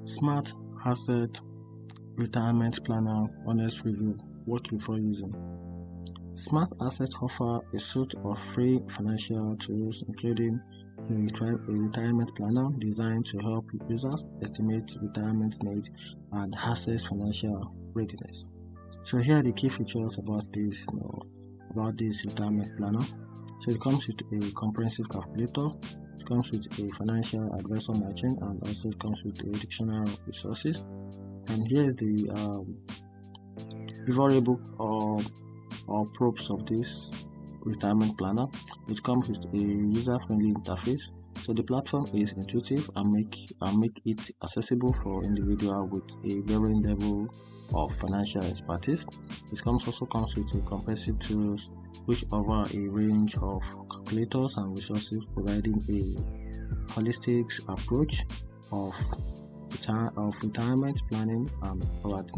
SmartAsset Retirement Planner Honest review. What before using? SmartAsset offer a suite of free financial tools, including a retirement planner designed to help users estimate retirement needs and assess financial readiness. So here are the key features about this retirement planner. So it comes with a comprehensive calculator, it comes with a financial advisor matching, and also it comes with a dictionary of resources. And here's the favorable or props of this retirement planner. It comes with a user-friendly interface. So the platform is intuitive and make it accessible for individuals with a varying level of financial expertise. It also comes with a comprehensive tools which offer a range of calculators and resources, providing a holistic approach of retirement planning and others.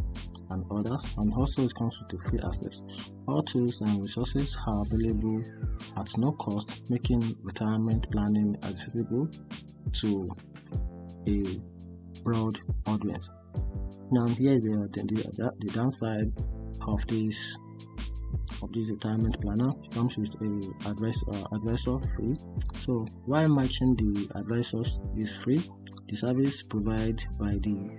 And also it comes with a free access. All tools and resources are available at no cost, making retirement planning accessible to a broad audience. Now here is the downside of this retirement planner. It comes with a advisor fee. So while matching the advisors is free, the service provided by the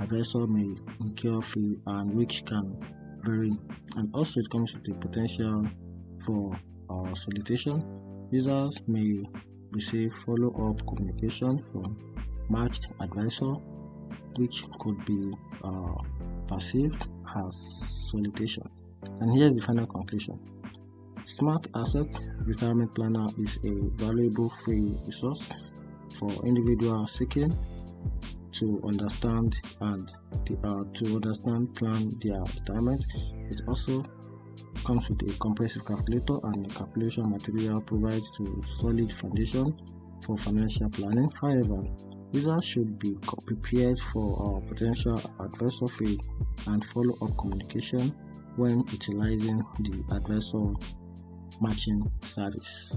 advisor may incur fee and which can vary. And also it comes with the potential for solicitation. Users may receive follow-up communication from matched advisor, which could be perceived as solicitation. And here's the final conclusion. SmartAsset Retirement Planner is a valuable free resource for individuals seeking to understand plan their retirement. It also comes with a comprehensive calculator and a calculation material provides a solid foundation for financial planning. However, users should be prepared for potential advisor fee and follow-up communication when utilizing the advisor matching service.